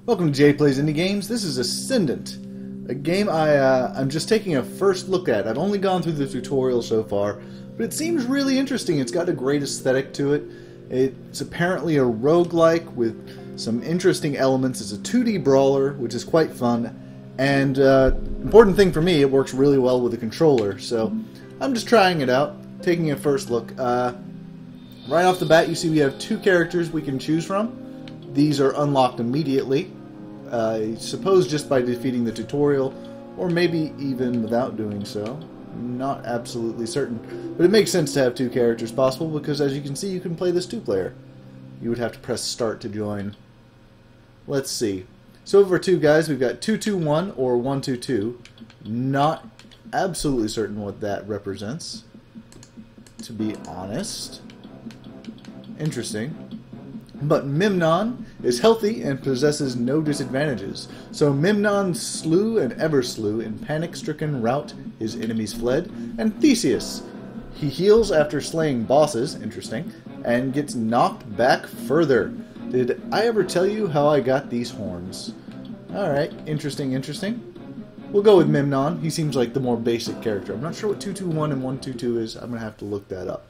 Welcome to Jay Plays Indie Games. This is Ascendant, a game I'm just taking a first look at. I've only gone through the tutorial so far, but it seems really interesting. It's got a great aesthetic to it. It's apparently a roguelike with some interesting elements. It's a 2D brawler, which is quite fun, and important thing for me, it works really well with the controller, so I'm just trying it out, taking a first look. Right off the bat, you see we have two characters we can choose from. These are unlocked immediately. I suppose just by defeating the tutorial, or maybe even without doing so. Not absolutely certain. But it makes sense to have two characters possible, because as you can see, you can play this two-player. You would have to press start to join. Let's see. So for two guys, we've got 2-2-1 or 1-2-2. Not absolutely certain what that represents, to be honest. Interesting. But Memnon is healthy and possesses no disadvantages. So Memnon slew and ever slew in panic-stricken rout his enemies fled. And Theseus, he heals after slaying bosses, interesting, and gets knocked back further. Did I ever tell you how I got these horns? Alright, interesting. We'll go with Memnon. He seems like the more basic character. I'm not sure what 2-2-1 and 1-2-2 is. I'm going to have to look that up.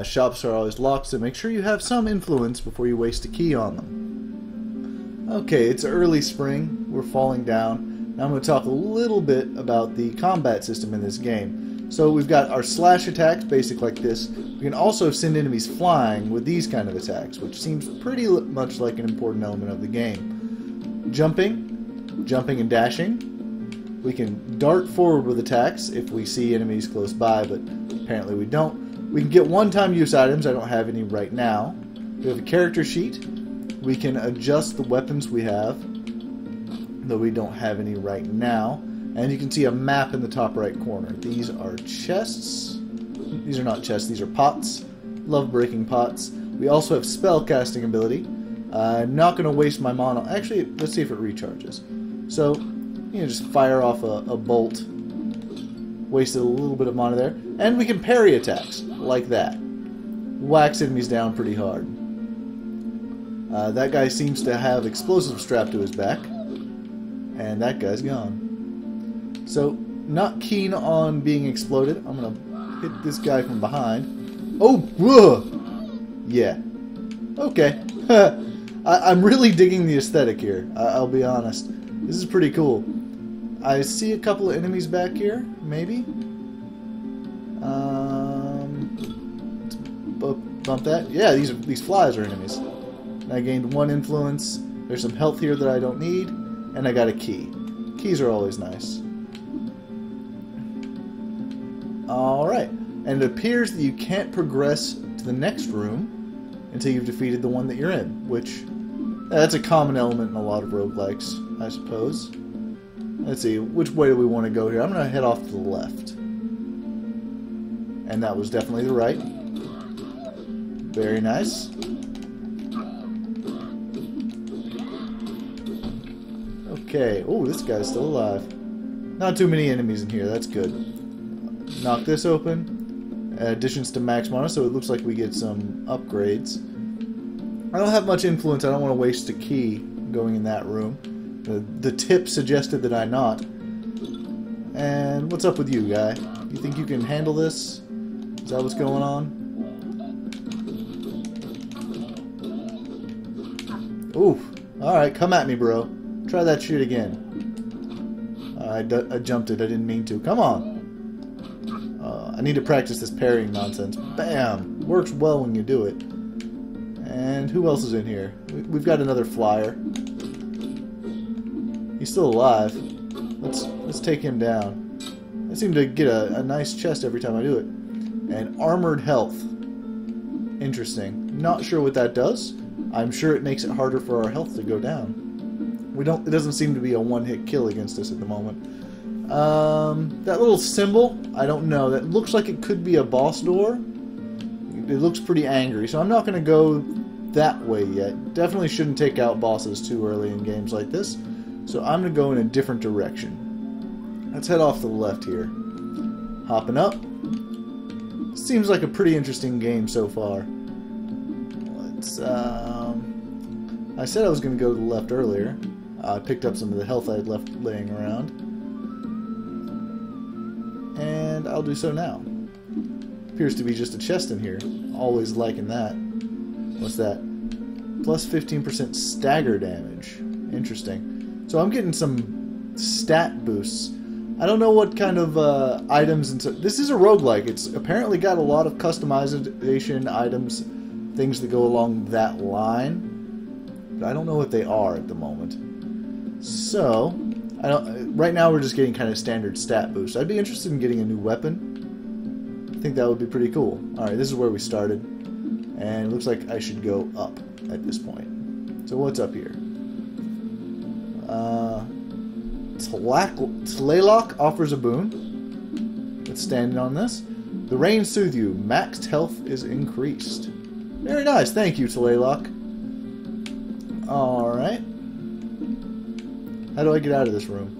Shops are always locked, so make sure you have some influence before you waste a key on them. Okay, it's early spring. We're falling down. Now I'm going to talk a little bit about the combat system in this game. So we've got our slash attacks, basic like this. We can also send enemies flying with these kind of attacks, which seems pretty much like an important element of the game. Jumping and dashing. We can dart forward with attacks if we see enemies close by, but apparently we don't. We can get one-time use items. I don't have any right now. We have a character sheet. We can adjust the weapons we have, though we don't have any right now. And you can see a map in the top right corner. These are chests. These are not chests. These are pots. Love breaking pots. We also have spell casting ability. I'm not going to waste my mana. Actually, let's see if it recharges. So, you know, just fire off a bolt. Wasted a little bit of mana there. And we can parry attacks, like that. Whacks enemies down pretty hard. That guy seems to have explosives strapped to his back. And that guy's gone. So, not keen on being exploded. I'm going to hit this guy from behind. Oh, whoa! Yeah. Okay. I'm really digging the aesthetic here, I'll be honest. This is pretty cool. I see a couple of enemies back here, maybe. Let's bump that. Yeah, these flies are enemies. I gained one influence. There's some health here that I don't need, and I got a key. Keys are always nice. Alright, and it appears that you can't progress to the next room until you've defeated the one that you're in, which that's a common element in a lot of roguelikes, I suppose. Let's see, which way do we want to go here? I'm going to head off to the left. And that was definitely the right. Very nice. Okay. Oh, this guy's still alive. Not too many enemies in here. That's good. Knock this open. Additions to max mana, so it looks like we get some upgrades. I don't have much influence. I don't want to waste a key going in that room. The tip suggested that I not. And what's up with you, guy? You think you can handle this? Is that what's going on? Oof. Alright, come at me, bro. Try that shit again. I jumped it. I didn't mean to. Come on. I need to practice this parrying nonsense. Bam! Works well when you do it. And who else is in here? We've got another flyer. He's still alive. Let's take him down. I seem to get a nice chest every time I do it. And armored health. Interesting. Not sure what that does. I'm sure it makes it harder for our health to go down. It doesn't seem to be a one-hit kill against us at the moment. That little symbol, I don't know. That looks like it could be a boss door. It looks pretty angry, so I'm not going to go that way yet. Definitely shouldn't take out bosses too early in games like this. So I'm going to go in a different direction. Let's head off to the left here. Hopping up. Seems like a pretty interesting game so far. Let's, I said I was going to go to the left earlier. I picked up some of the health I had left laying around. And I'll do so now. Appears to be just a chest in here. Always liking that. What's that? Plus 15% stagger damage. Interesting. So I'm getting some stat boosts. I don't know what kind of items... This is a roguelike. It's apparently got a lot of customization items, things that go along that line. But I don't know what they are at the moment. So, right now we're just getting kind of standard stat boosts. I'd be interested in getting a new weapon. I think that would be pretty cool. Alright, this is where we started. And it looks like I should go up at this point. So what's up here? Tlaylock offers a boon. Let's stand on this. The rain soothe you. Maxed health is increased. Very nice. Thank you, Tlaylock. Alright. How do I get out of this room?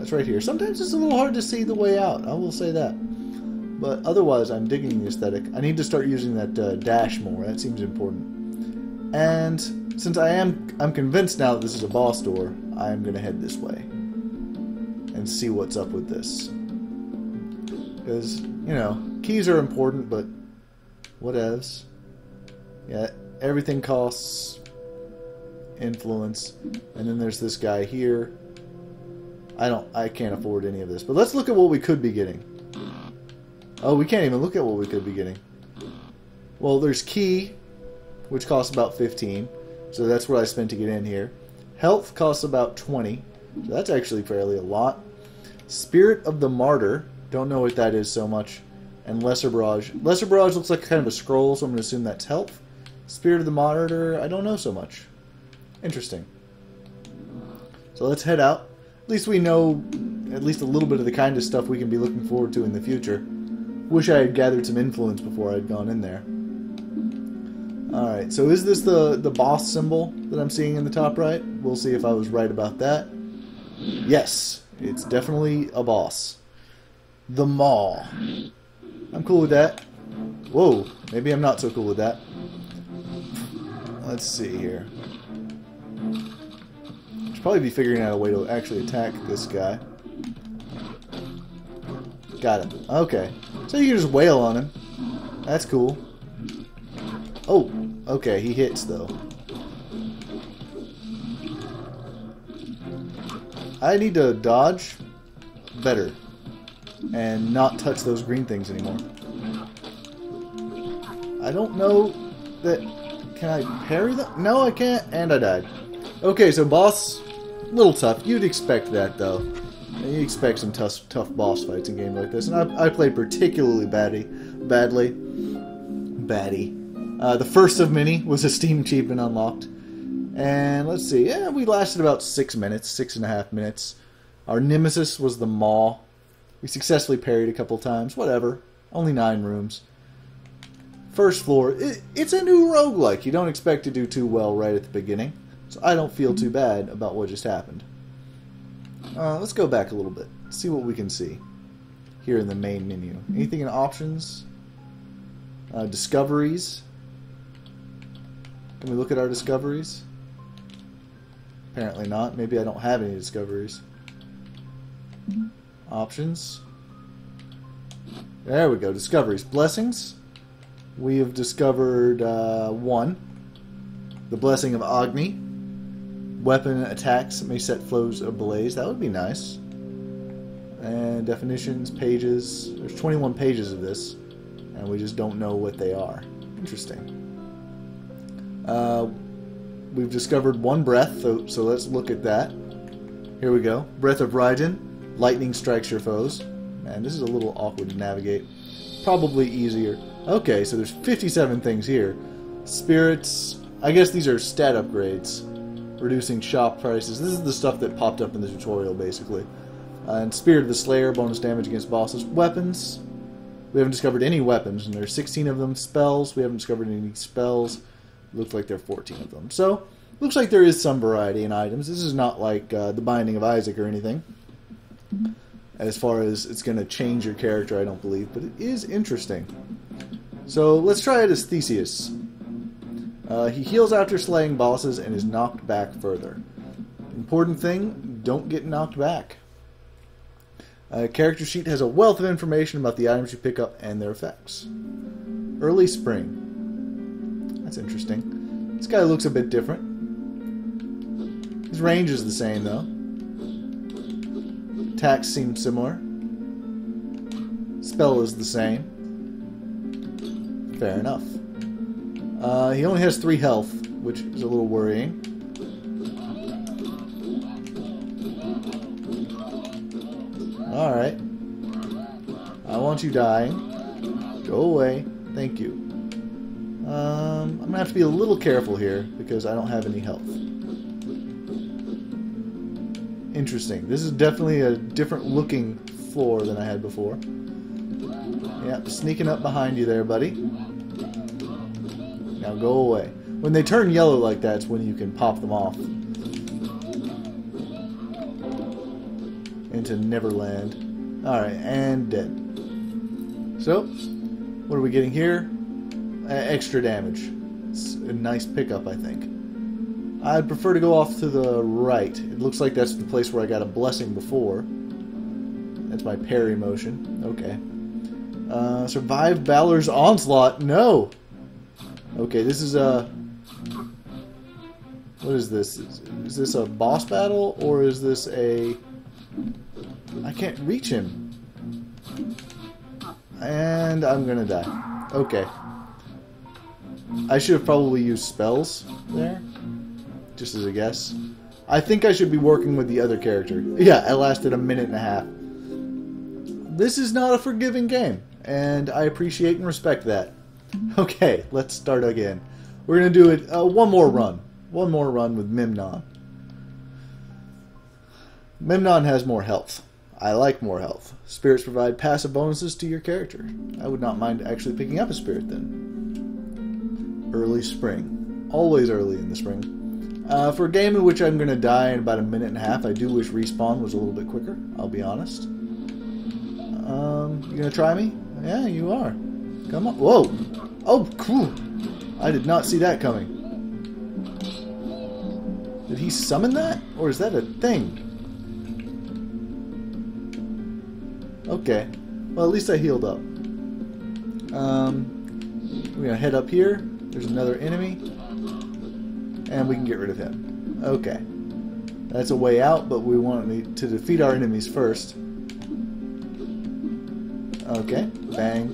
It's right here. Sometimes it's a little hard to see the way out. I will say that. But otherwise, I'm digging the aesthetic. I need to start using that dash more. That seems important. And since I'm convinced now that this is a boss door, I'm going to head this way and see what's up with this. Because, you know, keys are important, but whatevs. Yeah, everything costs influence. And then there's this guy here. I can't afford any of this. But let's look at what we could be getting. Oh, we can't even look at what we could be getting. Well, there's key, which costs about 15. So that's what I spent to get in here. Health costs about 20. So that's actually fairly a lot. Spirit of the Martyr. Don't know what that is so much. And Lesser Barrage. Lesser Barrage looks like kind of a scroll, so I'm going to assume that's health. Spirit of the Martyr, I don't know so much. Interesting. So let's head out. At least we know at least a little bit of the kind of stuff we can be looking forward to in the future. Wish I had gathered some influence before I'd gone in there. Alright, so is this the boss symbol that I'm seeing in the top right? We'll see if I was right about that. Yes, it's definitely a boss. The Maw. I'm cool with that. Whoa, maybe I'm not so cool with that. Let's see here. Should probably be figuring out a way to actually attack this guy. Got him. Okay. So you can just wail on him. That's cool. Oh, okay, he hits though. I need to dodge better and not touch those green things anymore. I don't know that... Can I parry them? No, I can't, and I died. Okay, so boss, a little tough. You'd expect that though. You expect some tough boss fights in games like this, and I played particularly badly. The first of many was a Steam achievement unlocked. And let's see, yeah, we lasted about 6 minutes, 6.5 minutes. Our nemesis was the Maw. We successfully parried a couple times, whatever. Only 9 rooms. First floor, it's a new roguelike. You don't expect to do too well right at the beginning. So I don't feel too bad about what just happened. Let's go back a little bit. See what we can see here in the main menu. Anything in options? Discoveries. Can we look at our discoveries? Apparently not. Maybe I don't have any discoveries. Options. There we go. Discoveries. Blessings. We have discovered 1. The Blessing of AGNI. Weapon attacks may set flows ablaze. That would be nice. And definitions, pages. There's 21 pages of this, and we just don't know what they are. Interesting. We've discovered 1 breath, so let's look at that. Here we go. Breath of Raiden. Lightning strikes your foes. Man, this is a little awkward to navigate. Probably easier. Okay, so there's 57 things here. Spirits. I guess these are stat upgrades. Reducing shop prices. This is the stuff that popped up in the tutorial, basically. And Spirit of the Slayer, bonus damage against bosses. Weapons. We haven't discovered any weapons, and there's 16 of them. Spells. We haven't discovered any spells. Looks like there are 14 of them. So, looks like there is some variety in items. This is not like the Binding of Isaac or anything. As far as it's going to change your character, I don't believe. But it is interesting. So, let's try it as Theseus. He heals after slaying bosses and is knocked back further. Important thing, don't get knocked back. Character sheet has a wealth of information about the items you pick up and their effects. Early spring. That's interesting. This guy looks a bit different. His range is the same, though. Attacks seem similar. Spell is the same. Fair enough. He only has 3 health, which is a little worrying. Alright. I want you dying. Go away. Thank you. I'm going to have to be a little careful here, because I don't have any health. Interesting. This is definitely a different looking floor than I had before. Yep, sneaking up behind you there, buddy. Now go away. When they turn yellow like that, it's when you can pop them off. Into Neverland. Alright, and dead. So, what are we getting here? Extra damage. It's a nice pickup, I think. I'd prefer to go off to the right. It looks like that's the place where I got a blessing before. That's my parry motion. Okay. Survive Balor's Onslaught. No! Okay, this is a... What is this? Is this a boss battle? Or is this a... I can't reach him. And I'm gonna die. Okay. I should have probably used spells there. Just as a guess. I think I should be working with the other character. Yeah, it lasted a minute and a half. This is not a forgiving game, and I appreciate and respect that. Okay, let's start again. We're going to do it one more run. One more run with Memnon. Memnon has more health. I like more health. Spirits provide passive bonuses to your character. I would not mind actually picking up a spirit then. Early spring. Always early in the spring. For a game in which I'm going to die in about a minute and a half, I do wish respawn was a little bit quicker, I'll be honest. You going to try me? Yeah, you are. Come on. Whoa! Oh, cool! I did not see that coming. Did he summon that? Or is that a thing? Okay. Well, at least I healed up. We're going to head up here. There's another enemy. And we can get rid of him. Okay. That's a way out, but we want to defeat our enemies first. Okay. Bang.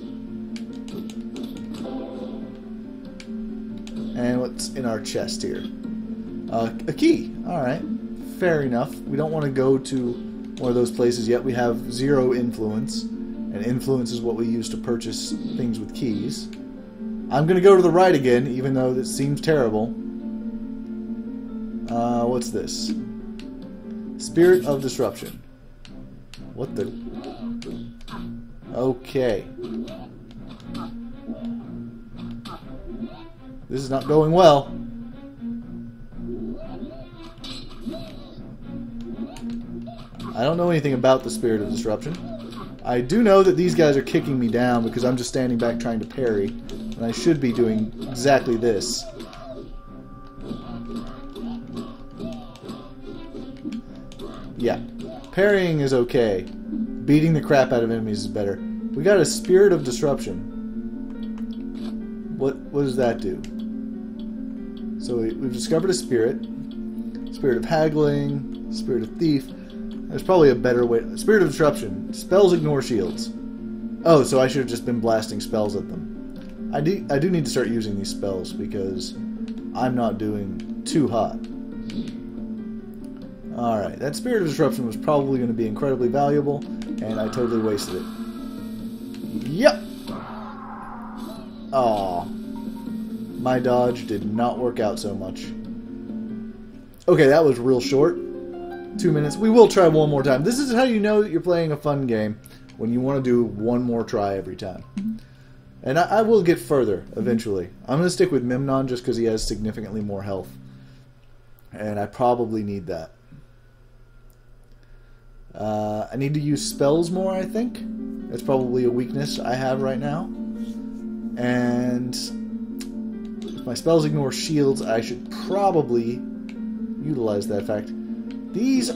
And what's in our chest here? A key. Alright. Fair enough. We don't want to go to one of those places yet. We have 0 influence. And influence is what we use to purchase things with keys. I'm going to go to the right again, even though this seems terrible. What's this? Spirit of Disruption. What the... Okay. This is not going well. I don't know anything about the Spirit of Disruption. I do know that these guys are kicking me down because I'm just standing back trying to parry. And I should be doing exactly this. Yeah. Parrying is okay. Beating the crap out of enemies is better. We got a Spirit of Disruption. What does that do? So we've discovered a spirit. Spirit of Haggling. Spirit of Thief. There's probably a better way. Spirit of Disruption. Spells ignore shields. Oh, so I should have just been blasting spells at them. I do need to start using these spells because I'm not doing too hot. Alright, that Spirit of Disruption was probably going to be incredibly valuable, and I totally wasted it. Yep! Aw. My dodge did not work out so much. Okay, that was real short. 2 minutes. We will try one more time. This is how you know that you're playing a fun game, when you want to do one more try every time. And I will get further, eventually. I'm going to stick with Memnon just because he has significantly more health. And I probably need that. I need to use spells more, I think. That's probably a weakness I have right now. And If my spells ignore shields, I should probably utilize that fact. These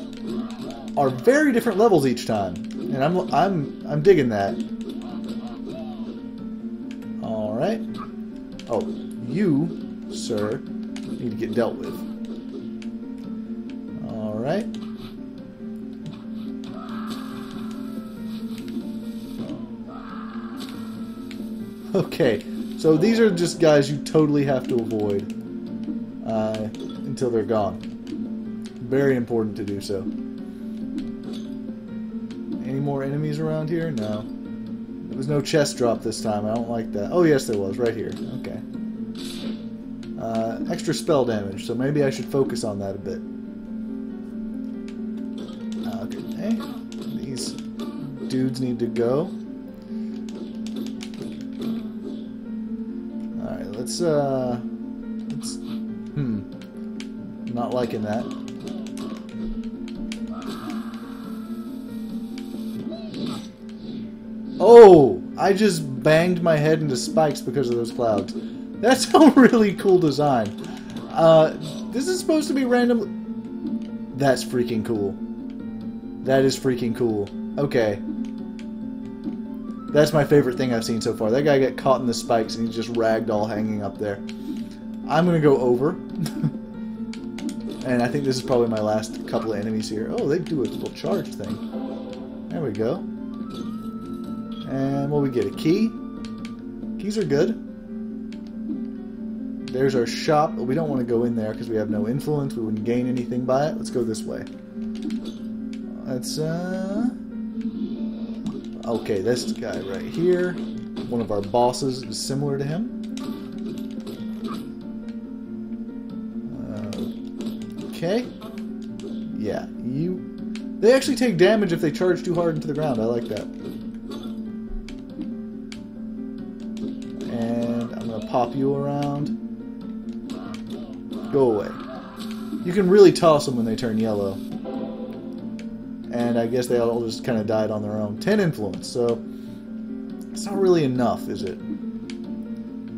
are very different levels each time, and I'm digging that. All right. Oh, you, sir, need to get dealt with. All right. Okay, so these are just guys you totally have to avoid until they're gone. Very important to do so. Any more enemies around here? No. There was no chest drop this time. I don't like that. Oh, yes, there was. Right here. Okay. Extra spell damage, so maybe I should focus on that a bit. Okay. These dudes need to go. Alright, let's not liking that. Oh! I just banged my head into spikes because of those clouds. That's a really cool design. This is supposed to be random. That's freaking cool. That is freaking cool. Okay. That's my favorite thing I've seen so far. That guy got caught in the spikes and he's just ragdoll hanging up there. I'm going to go over. And I think this is probably my last couple of enemies here. Oh, they do a little charge thing. There we go. And what we get? A key? Keys are good. There's our shop. We don't want to go in there because we have no influence. We wouldn't gain anything by it. Let's go this way. Let's, okay, this guy right here. One of our bosses is similar to him. Okay. Yeah, they actually take damage if they charge too hard into the ground. I like that. And I'm going to pop you around. Go away. You can really toss them when they turn yellow. And I guess they all just kind of died on their own. 10 influence, so it's not really enough, is it?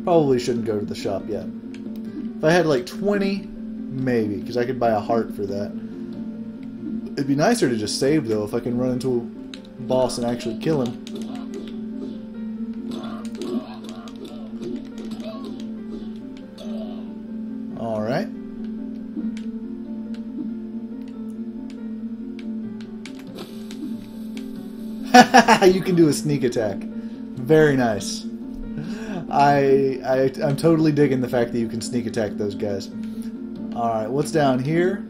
Probably shouldn't go to the shop yet. If I had like 20, maybe, because I could buy a heart for that. It'd be nicer to just save, though, if I can run into a boss and actually kill him. Alright. You can do a sneak attack. Very nice. I'm totally digging the fact that you can sneak attack those guys. Alright, what's down here?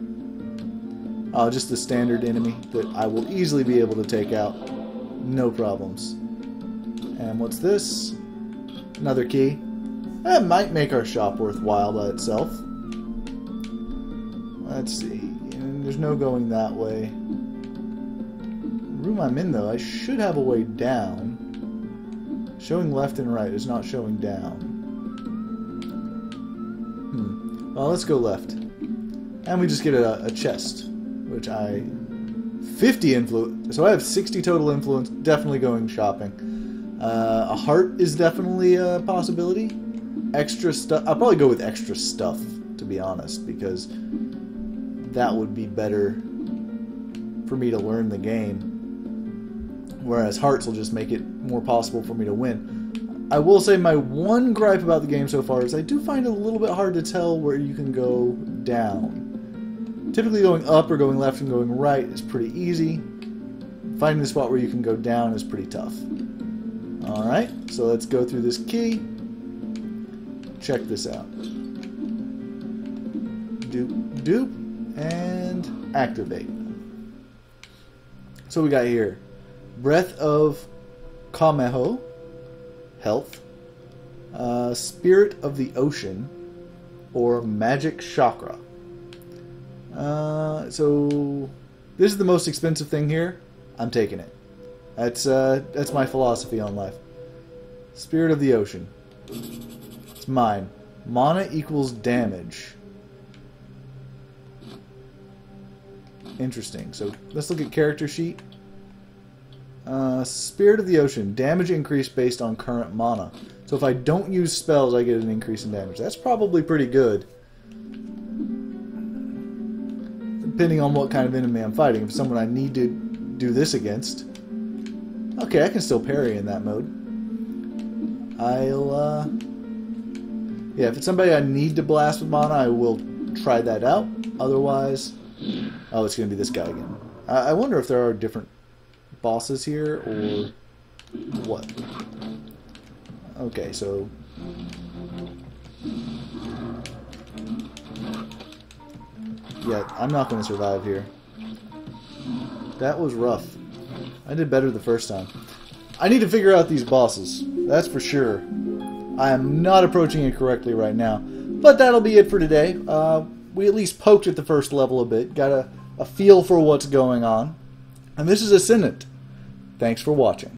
Oh, just the standard enemy that I will easily be able to take out. No problems. And what's this? Another key. That might make our shop worthwhile by itself. Let's see. There's no going that way. The room I'm in, though, I should have a way down. Showing left and right is not showing down. Well, let's go left. And we just get a chest, which 50 influence. So I have 60 total influence. Definitely going shopping. A heart is definitely a possibility. Extra stuff. I'll probably go with extra stuff, to be honest, because that would be better for me to learn the game. Whereas hearts will just make it more possible for me to win. I will say my one gripe about the game so far is I do find it a little bit hard to tell where you can go down. Typically going up or going left and going right is pretty easy. Finding the spot where you can go down is pretty tough. Alright, so let's go through this key. Check this out. Doop, doop, and activate. So we got here. Breath of Kameho, health. Spirit of the Ocean, or Magic Chakra. So this is the most expensive thing here. I'm taking it. That's my philosophy on life. Spirit of the Ocean. It's mine. Mana equals damage. Interesting. So let's look at character sheet. Spirit of the Ocean. Damage increase based on current mana. So if I don't use spells, I get an increase in damage. That's probably pretty good. Depending on what kind of enemy I'm fighting. If it's someone I need to do this against. Okay, I can still parry in that mode. Yeah, if it's somebody I need to blast with mana, I will try that out. Otherwise... Oh, it's going to be this guy again. I wonder if there are different bosses here, or what. Okay, so... Yeah, I'm not going to survive here. That was rough. I did better the first time. I need to figure out these bosses. That's for sure. I am not approaching it correctly right now. But that'll be it for today. We at least poked at the first level a bit. Got a feel for what's going on. And this is Ascendant. Thanks for watching.